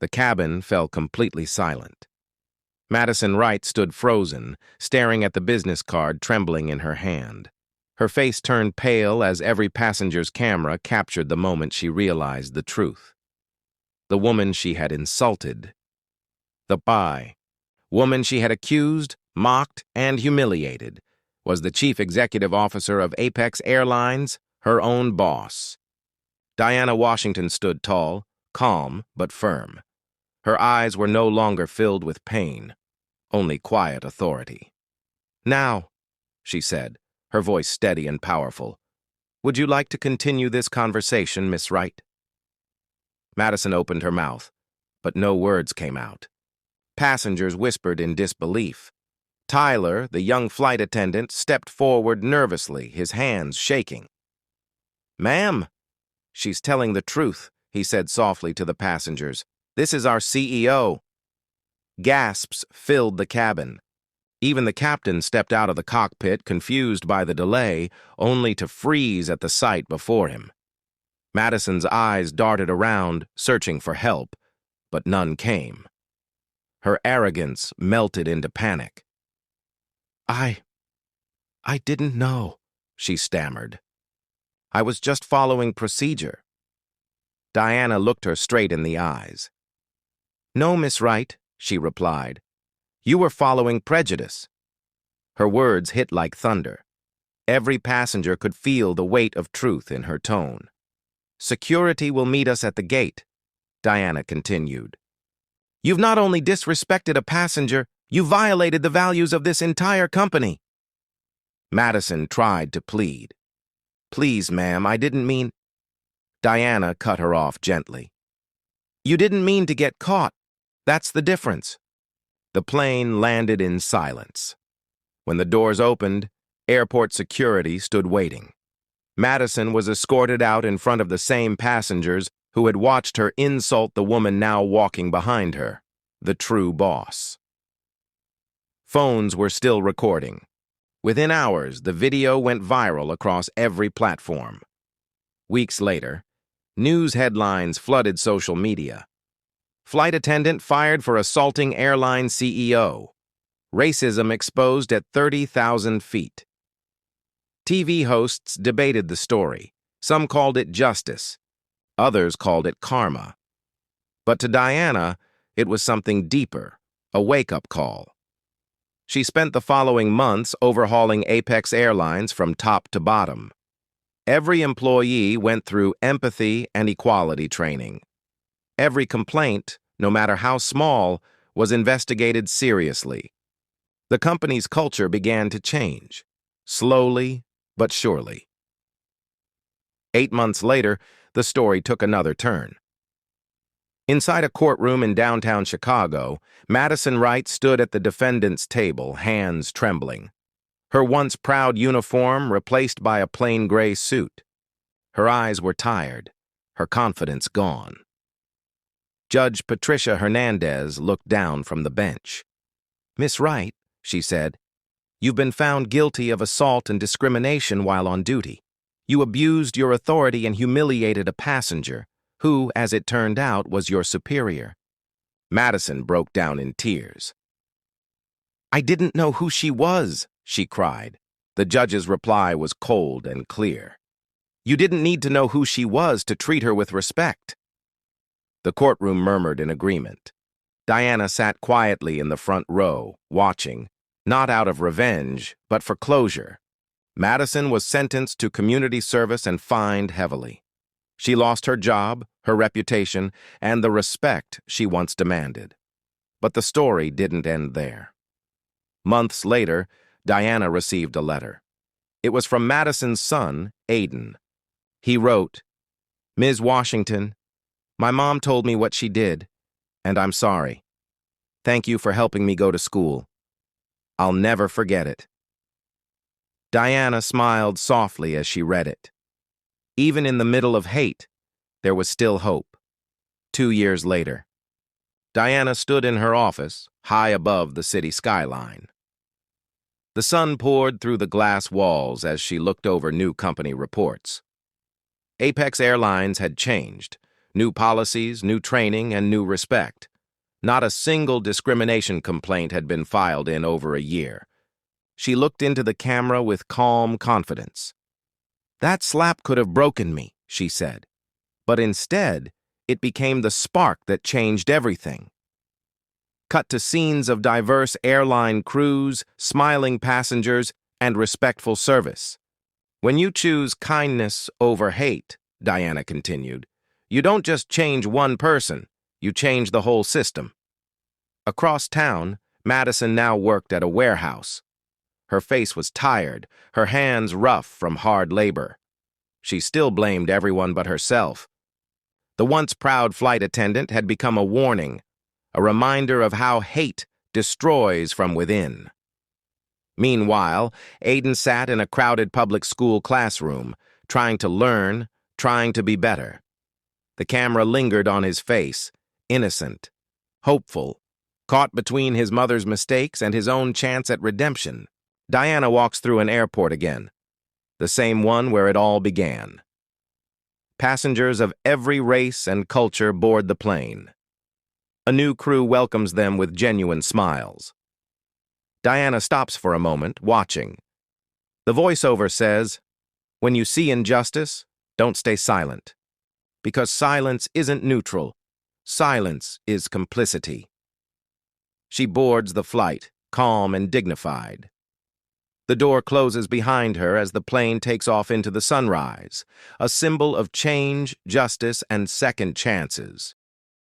The cabin fell completely silent. Madison Wright stood frozen, staring at the business card trembling in her hand. Her face turned pale as every passenger's camera captured the moment she realized the truth. The woman she had insulted, the woman she had accused, mocked, and humiliated, was the chief executive officer of Apex Airlines, her own boss. Diana Washington stood tall, calm but firm. Her eyes were no longer filled with pain, only quiet authority. "Now," she said, her voice steady and powerful, "would you like to continue this conversation, Miss Wright?" Madison opened her mouth, but no words came out. Passengers whispered in disbelief. Tyler, the young flight attendant, stepped forward nervously, his hands shaking. "Ma'am, she's telling the truth," he said softly to the passengers. "This is our CEO." Gasps filled the cabin. Even the captain stepped out of the cockpit, confused by the delay, only to freeze at the sight before him. Madison's eyes darted around, searching for help, but none came. Her arrogance melted into panic. I didn't know," she stammered. "I was just following procedure." Diana looked her straight in the eyes. "No, Miss Wright," she replied. "You were following prejudice." Her words hit like thunder. Every passenger could feel the weight of truth in her tone. "Security will meet us at the gate," Diana continued. "You've not only disrespected a passenger, you violated the values of this entire company." Madison tried to plead. "Please, ma'am, I didn't mean—" Diana cut her off gently. "You didn't mean to get caught. That's the difference." The plane landed in silence. When the doors opened, airport security stood waiting. Madison was escorted out in front of the same passengers who had watched her insult the woman now walking behind her, the true boss. Phones were still recording. Within hours, the video went viral across every platform. Weeks later, news headlines flooded social media. Flight attendant fired for assaulting airline CEO. Racism exposed at 30,000 feet. TV hosts debated the story. Some called it justice. Others called it karma. But to Diana, it was something deeper, a wake-up call. She spent the following months overhauling Apex Airlines from top to bottom. Every employee went through empathy and equality training. Every complaint, no matter how small, was investigated seriously. The company's culture began to change, slowly but surely. 8 months later, the story took another turn. Inside a courtroom in downtown Chicago, Madison Wright stood at the defendant's table, hands trembling. Her once proud uniform replaced by a plain gray suit. Her eyes were tired, her confidence gone. Judge Patricia Hernandez looked down from the bench. "Miss Wright," she said, "you've been found guilty of assault and discrimination while on duty. You abused your authority and humiliated a passenger, who, as it turned out, was your superior." Madison broke down in tears. "I didn't know who she was," she cried. The judge's reply was cold and clear. "You didn't need to know who she was to treat her with respect." The courtroom murmured in agreement. Diana sat quietly in the front row, watching, not out of revenge, but for closure. Madison was sentenced to community service and fined heavily. She lost her job, her reputation, and the respect she once demanded. But the story didn't end there. Months later, Diana received a letter. It was from Madison's son, Aiden. He wrote, "Ms. Washington, my mom told me what she did, and I'm sorry. Thank you for helping me go to school. I'll never forget it." Diana smiled softly as she read it. Even in the middle of hate, there was still hope. 2 years later, Diana stood in her office, high above the city skyline. The sun poured through the glass walls as she looked over new company reports. Apex Airlines had changed. New policies, new training, and new respect. Not a single discrimination complaint had been filed in over a year. She looked into the camera with calm confidence. "That slap could have broken me," she said. But instead, it became the spark that changed everything. Cut to scenes of diverse airline crews, smiling passengers, and respectful service. "When you choose kindness over hate," Diana continued, "you don't just change one person, you change the whole system." Across town, Madison now worked at a warehouse. Her face was tired, her hands rough from hard labor. She still blamed everyone but herself. The once proud flight attendant had become a warning, a reminder of how hate destroys from within. Meanwhile, Aiden sat in a crowded public school classroom, trying to learn, trying to be better. The camera lingered on his face, innocent, hopeful, caught between his mother's mistakes and his own chance at redemption. Diana walks through an airport again, the same one where it all began. Passengers of every race and culture board the plane. A new crew welcomes them with genuine smiles. Diana stops for a moment, watching. The voiceover says, "When you see injustice, don't stay silent. Because silence isn't neutral. Silence is complicity." She boards the flight, calm and dignified. The door closes behind her as the plane takes off into the sunrise, a symbol of change, justice, and second chances.